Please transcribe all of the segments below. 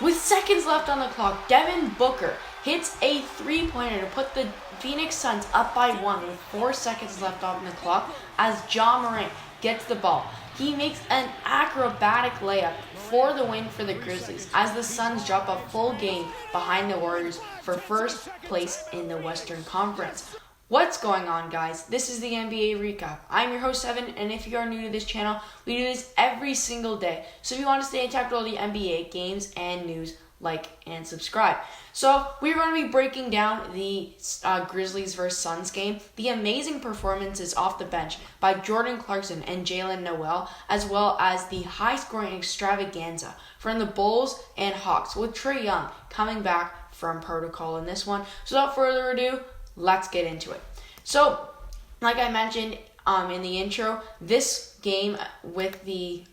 With seconds left on the clock, Devin Booker hits a three-pointer to put the Phoenix Suns up by 1 with 4 seconds left on the clock as Morant gets the ball. He makes an acrobatic layup for the win for the Grizzlies as the Suns drop a full game behind the Warriors for first place in the Western Conference. What's going on, guys? This is the NBA Recap. I'm your host, Evan, and if you are new to this channel, we do this every single day. So if you want to stay in touch with all the NBA games and news, like and subscribe. So we're going to be breaking down the Grizzlies vs. Suns game, the amazing performances off the bench by Jordan Clarkson and Jaylen Nowell, as well as the high-scoring extravaganza from the Bulls and Hawks, with Trae Young coming back from protocol in this one. So without further ado, let's get into it. So, like I mentioned in the intro, this game with the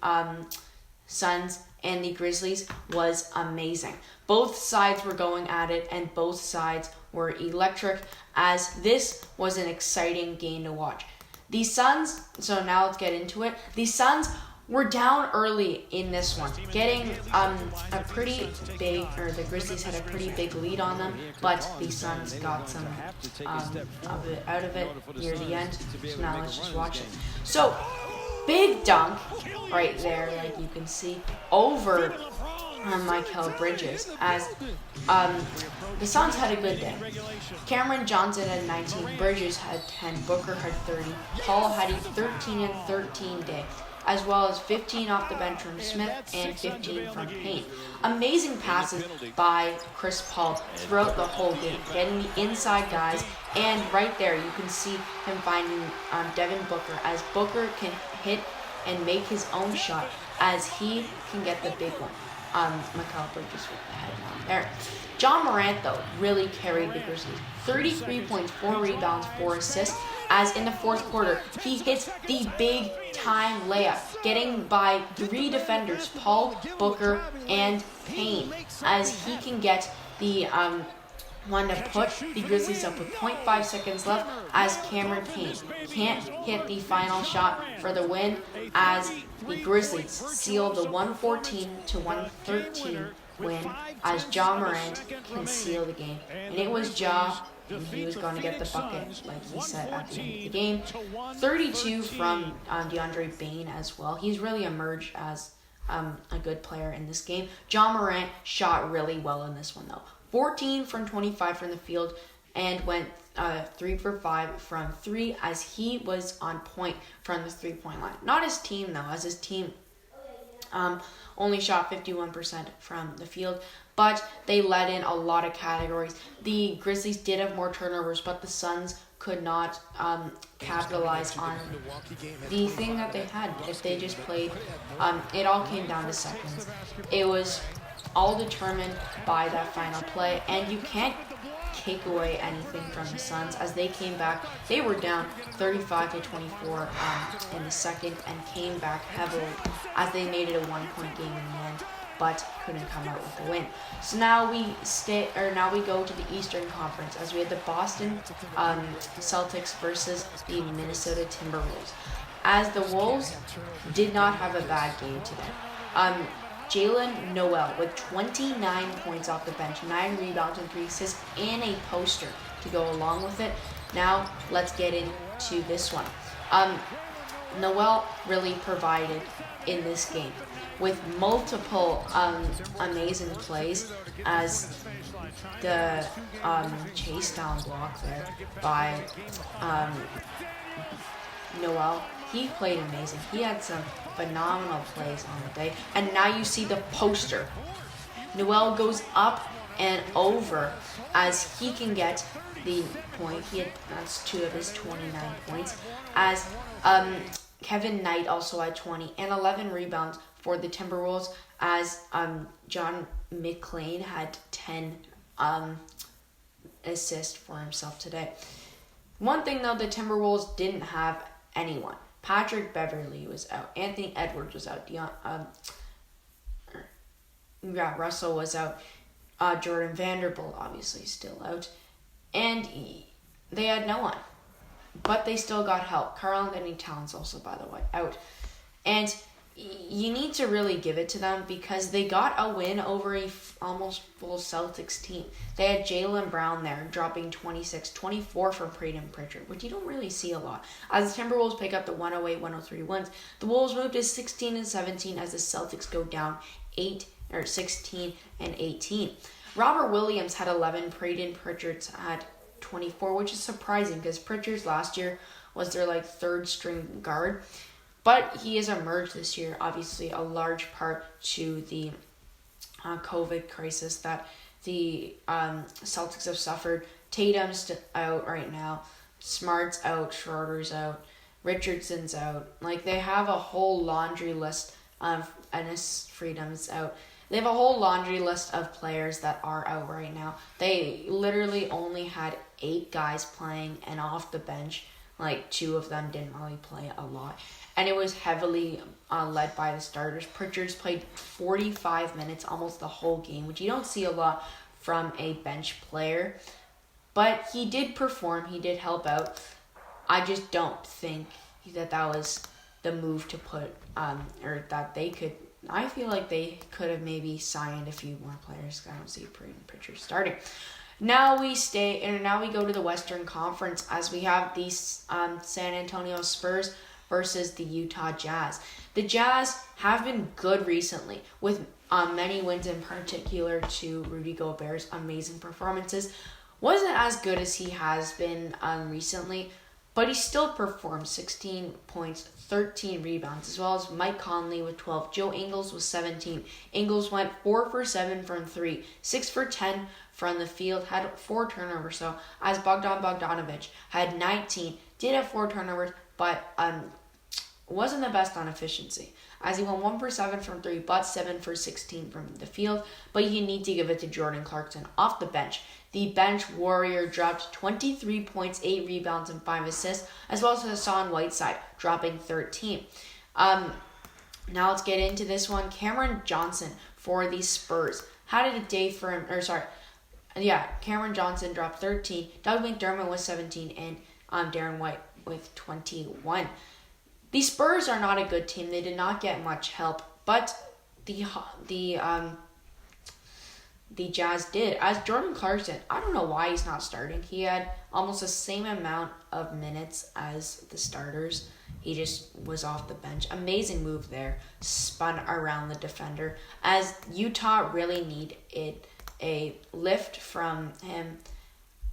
Suns and the Grizzlies was amazing. Both sides were going at it, and both sides were electric, as this was an exciting game to watch. The Suns, so now let's get into it. The Suns were down early in this one, getting a pretty big, or the Grizzlies had a pretty big lead on them, but the Suns got some out of it near the end. So now let's just watch it. So, big dunk right there, like you can see, over Michael Bridges, as the Suns had a good day. Cameron Johnson had 19, Bridges had 10, Booker had 30, Paul had a 13 and 13 day, as well as 15 off the bench from Smith and 15 from Payne. Amazing passes by Chris Paul throughout the whole game, getting the inside guys, and right there you can see him finding Devin Booker, as Booker can hit and make his own shot, as he can get the big one. Michael Bridges with the head down there. Morant, though, really carried the Grizzlies. 33 points, 4 rebounds, 4 assists, as in the fourth quarter, he hits the big-time layup, getting by 3 defenders, Paul, Booker, and Payne, as he can get the one to put the Grizzlies up with 0.5 seconds left, as Cameron Payne can't hit the final shot for the win, as the Grizzlies seal the 114-113 win, as Morant can seal the game. And it was and he was going to get the bucket, like he said at the end of the game. 32 from DeAndre Bain as well. He's really emerged as a good player in this game. Morant shot really well in this one, though. 14 from 25 from the field, and went 3 for 5 from 3, as he was on point from the three-point line. Not his team, though, as his team only shot 51% from the field, but they led in a lot of categories. The Grizzlies did have more turnovers, but the Suns could not capitalize on the thing that they had. If they just played, it all came down to seconds. It was all determined by that final play, and you can't take away anything from the Suns, as they came back. They were down 35-24 in the second, and came back heavily, as they made it a 1-point game in the end, but couldn't come out with the win. So now we go to the Eastern Conference, as we had the Boston Celtics versus the Minnesota Timberwolves, as the Wolves did not have a bad game today. Jaylen Nowell with 29 points off the bench, 9 rebounds and 3 assists, and a poster to go along with it. Now let's get into this one. Nowell really provided in this game with multiple amazing plays, as the chase down block there by Nowell. He played amazing. He had some phenomenal plays on the day. And now you see the poster. Nowell goes up and over, as he can get the point. That's 2 of his 29 points. As Kevin Knight also had 20 and 11 rebounds for the Timberwolves, as John McClain had 10 assists for himself today. One thing, though, the Timberwolves didn't have anyone. Patrick Beverley was out. Anthony Edwards was out. Russell was out. Jordan Vanderbilt, obviously, still out. And they had no one. But they still got help. Karl-Anthony Towns also, by the way, out. And you need to really give it to them because they got a win over a almost full Celtics team. They had Jaylen Brown there dropping 26, 24 from Peyton Pritchard, which you don't really see a lot. As the Timberwolves pick up the 108-103 wins, the Wolves move to 16-17 as the Celtics go down 16-18. Robert Williams had 11, Peyton Pritchard's had 24, which is surprising because Pritchard's last year was their third string guard. But he has emerged this year, obviously a large part to the COVID crisis that the Celtics have suffered. Tatum's out right now. Smart's out. Schroeder's out. Richardson's out. They have a whole laundry list of Ennis Freedom's out. They have a whole laundry list of players that are out right now. They literally only had 8 guys playing, and off the bench, 2 of them didn't really play a lot. And it was heavily led by the starters. Pritchard's played 45 minutes, almost the whole game, which you don't see a lot from a bench player. But he did perform. He did help out. I just don't think that was the move to put, or that they could. I feel like they could have maybe signed a few more players. I don't see Pritchard starting. Now we go to the Western Conference as we have the San Antonio Spurs versus the Utah Jazz. The Jazz have been good recently with many wins, in particular to Rudy Gobert's amazing performances. Wasn't as good as he has been recently, but he still performed 16 points, 13 rebounds, as well as Mike Conley with 12. Joe Ingles with 17. Ingles went 4 for 7 from 3, 6 for 10 from the field, had 4 turnovers. So as Bogdanovic had 19, did have 4 turnovers, but wasn't the best on efficiency, as he went 1 for 7 from 3, but 7 for 16 from the field. But you need to give it to Jordan Clarkson off the bench. The bench warrior dropped 23 points, 8 rebounds, and 5 assists, as well as Hassan Whiteside dropping 13. Now let's get into this one. Cameron Johnson for the Spurs. How did a day for him? Cameron Johnson dropped 13. Doug McDermott with 17, and Darren White with 21. The Spurs are not a good team. They did not get much help, but the Jazz did. As Jordan Clarkson, I don't know why he's not starting. He had almost the same amount of minutes as the starters. He just was off the bench. Amazing move there. Spun around the defender. As Utah really need a lift from him,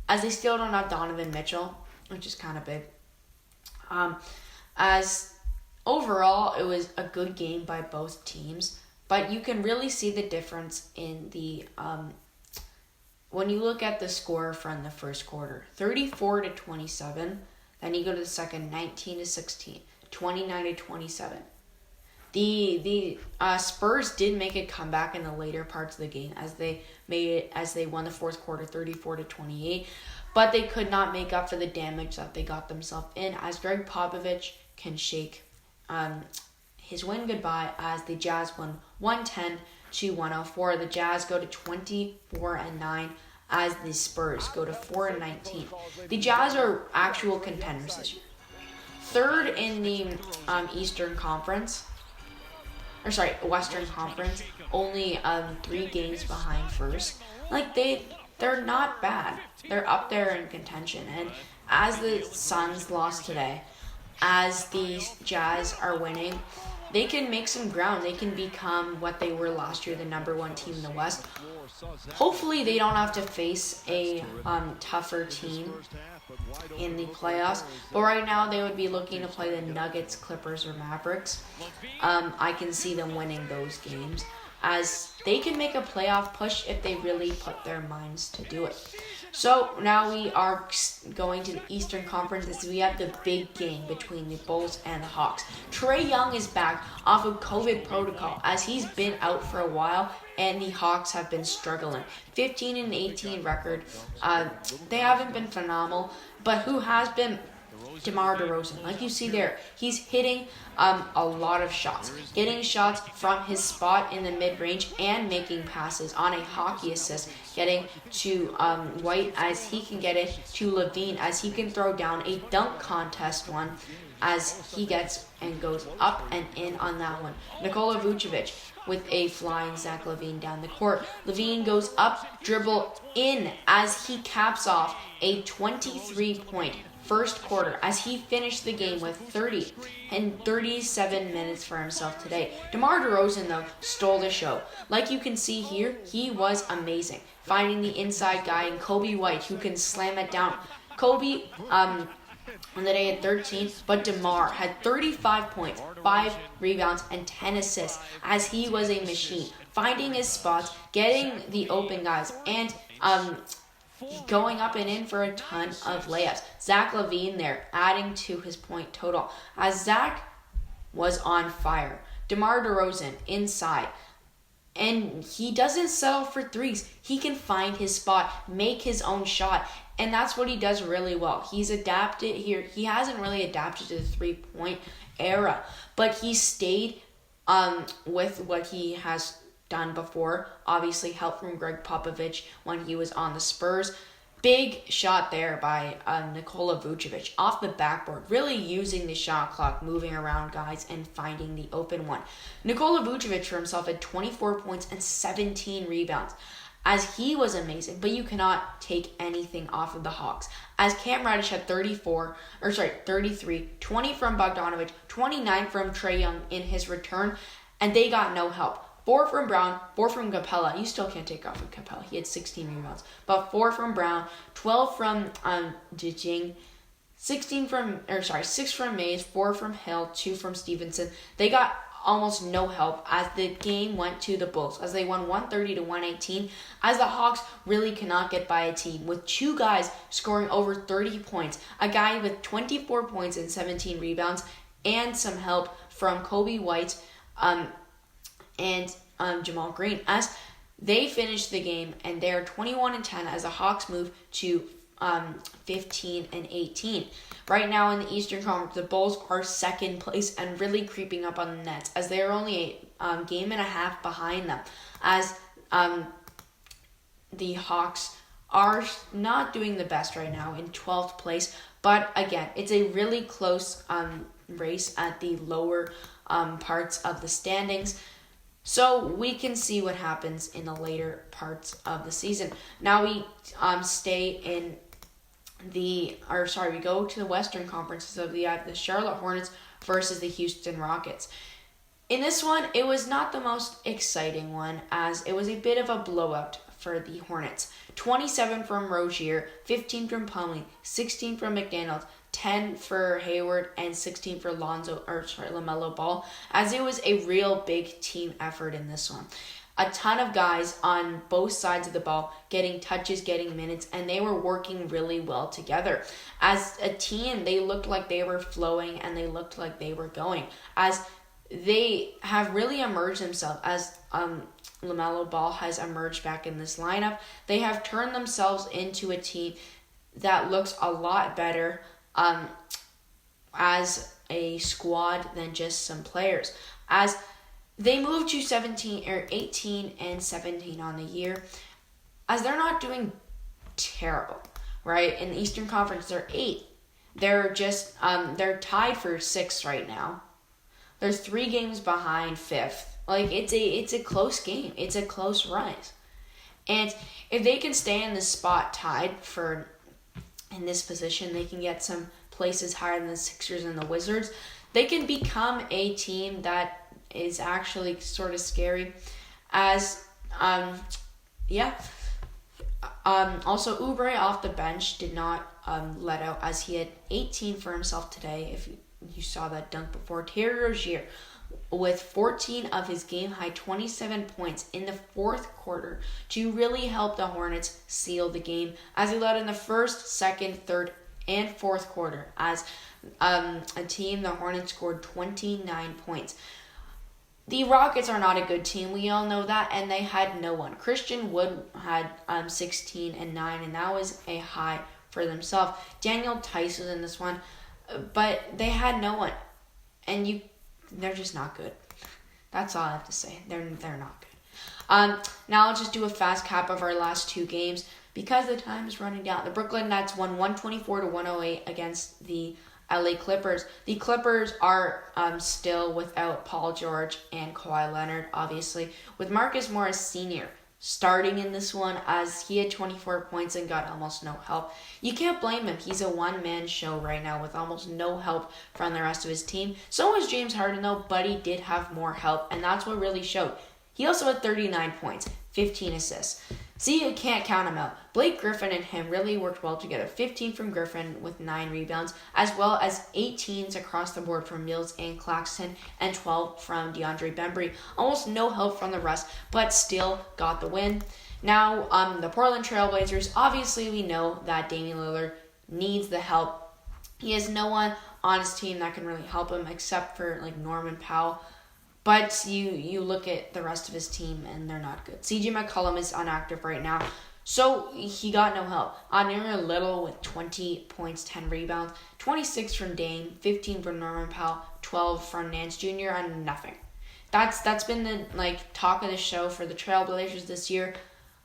as they still don't have Donovan Mitchell, which is kind of big. As overall, it was a good game by both teams, but you can really see the difference in the when you look at the score from the first quarter, 34-27. Then you go to the second, 19-16, 29-27. The Spurs did make a comeback in the later parts of the game as they won the fourth quarter, 34-28. But they could not make up for the damage that they got themselves in, as Greg Popovich can shake his win goodbye as the Jazz won 110-104. The Jazz go to 24-9 as the Spurs go to 4-19. The Jazz are actual contenders this year. Third in the Western Conference, only 3 games behind first. They're not bad. They're up there in contention. And as the Suns lost today, as the Jazz are winning, they can make some ground. They can become what they were last year, the number 1 team in the West. Hopefully they don't have to face a tougher team in the playoffs. But right now they would be looking to play the Nuggets, Clippers, or Mavericks. I can see them winning those games, as they can make a playoff push if they really put their minds to do it. So now we are going to the Eastern Conference as we have the big game between the Bulls and the Hawks. Trae Young is back off of COVID protocol as he's been out for a while, and the Hawks have been struggling. 15-18 record. They haven't been phenomenal, but who has been DeMar DeRozan, like you see there, he's hitting a lot of shots, getting shots from his spot in the mid-range and making passes on a hockey assist, getting to White as he can get it, to Levine as he can throw down a dunk contest one as he gets and goes up and in on that one. Nikola Vucevic with a flying Zach LaVine down the court. LaVine goes up, dribble in as he caps off a 23-point first quarter as he finished the game with 30 and 37 minutes for himself today. DeMar DeRozan, though, stole the show. Like you can see here, he was amazing, finding the inside guy in Kobe White who can slam it down. Kobe, on the day had 13, but DeMar had 35 points, 5 rebounds, and 10 assists as he was a machine, finding his spots, getting the open guys, and going up and in for a ton of layups. Zach LaVine there, adding to his point total. As Zach was on fire, DeMar DeRozan inside, and he doesn't settle for threes. He can find his spot, make his own shot, and that's what he does really well. He's adapted here. He hasn't really adapted to the three-point era, but he stayed with what he has done before. Obviously, help from Greg Popovich when he was on the Spurs. Big shot there by Nikola Vucevic off the backboard, really using the shot clock, moving around guys and finding the open one. Nikola Vucevic for himself had 24 points and 17 rebounds as he was amazing, but you cannot take anything off of the Hawks. As Cam Reddish had 33, 20 from Bogdanovic, 29 from Trae Young in his return, and they got no help. 4 from Brown, 4 from Capella. You still can't take off of Capella. He had 16 rebounds. But 4 from Brown, 12 from Jing, 6 from Mays, 4 from Hill, 2 from Stevenson. They got almost no help as the game went to the Bulls, as they won 130-118, as the Hawks really cannot get by a team with 2 guys scoring over 30 points, a guy with 24 points and 17 rebounds, and some help from Kobe White, and Jamal Green as they finished the game, and they're 21-10 as the Hawks move to 15-18. Right now in the Eastern Conference, the Bulls are second place and really creeping up on the Nets as they are only a game and a half behind them, as the Hawks are not doing the best right now in 12th place. But again, it's a really close race at the lower parts of the standings. So we can see what happens in the later parts of the season. Now we we go to the Western Conference of the Charlotte Hornets versus the Houston Rockets. In this one, it was not the most exciting one as it was a bit of a blowout for the Hornets. 27 from Rozier, 15 from Plumlee, 16 from McDaniels, 10 for Hayward, and 16 for LaMelo Ball, as it was a real big team effort in this one. A ton of guys on both sides of the ball getting touches, getting minutes, and they were working really well together. As a team, they looked like they were flowing and they looked like they were going, as they have really emerged themselves as LaMelo Ball has emerged back in this lineup. They have turned themselves into a team that looks a lot better as a squad than just some players, as they moved to 18 and 17 on the year, as they're not doing terrible, right? In the Eastern Conference, they're 8. They're just they're tied for 6th right now. There's 3 games behind 5th. Like it's a close game. It's a close rise, and if they can stay in this spot tied for in this position, they can get some places higher than the Sixers and the Wizards. They can become a team that is actually sort of scary. As, also Oubre off the bench did not let out, as he had 18 for himself today. If you saw that dunk before. Terry Rozier with 14 of his game-high 27 points in the fourth quarter to really help the Hornets seal the game, as he led in the first, second, third, and fourth quarter. As a team, the Hornets scored 29 points. The Rockets are not a good team. We all know that, and they had no one. Christian Wood had 16 and 9, and that was a high for themselves. Daniel Tice was in this one. but they had no one, and they're just not good. That's all I have to say. They're not good. Now I'll just do a fast cap of our last 2 games because the time is running down. The Brooklyn Nets won 124-108 against the LA Clippers. The Clippers are still without Paul George and Kawhi Leonard, obviously, with Marcus Morris Sr. starting in this one as he had 24 points and got almost no help. You can't blame him. He's a one-man show right now with almost no help from the rest of his team. So was James Harden, though, but he did have more help, and that's what really showed. He also had 39 points, 15 assists. See, you can't count him out. Blake Griffin and him really worked well together. 15 from Griffin with 9 rebounds, as well as 18s across the board from Mills and Claxton, and 12 from DeAndre Bembry. Almost no help from the rest, but still got the win. Now, the Portland Trailblazers, obviously we know that Damian Lillard needs the help. He has no one on his team that can really help him except for like Norman Powell. But you look at the rest of his team, and they're not good. CJ McCollum is inactive right now, so he got no help. Admir Little with 20 points, 10 rebounds, 26 from Dame, 15 from Norman Powell, 12 from Nance Jr., and nothing. That's been the talk of the show for the Trailblazers this year.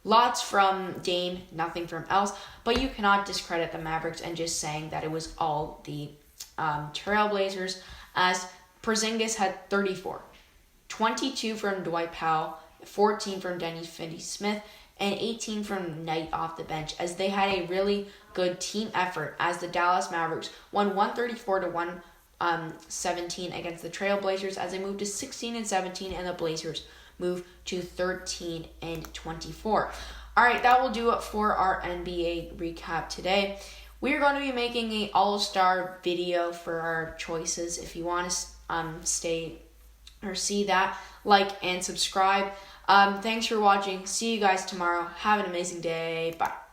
Lots from Dame, nothing from else. But you cannot discredit the Mavericks and just saying that it was all the Trailblazers, as Porzingis had 34. 22 from Dwight Powell, 14 from Denny Finney-Smith, and 18 from Knight off the bench, as they had a really good team effort as the Dallas Mavericks won 134-117 against the Trailblazers as they moved to 16-17, and the Blazers moved to 13-24. All right, that will do it for our NBA recap today. We are going to be making an all-star video for our choices. If you want to stay or see that, like and subscribe. Thanks for watching. See you guys tomorrow. Have an amazing day. Bye.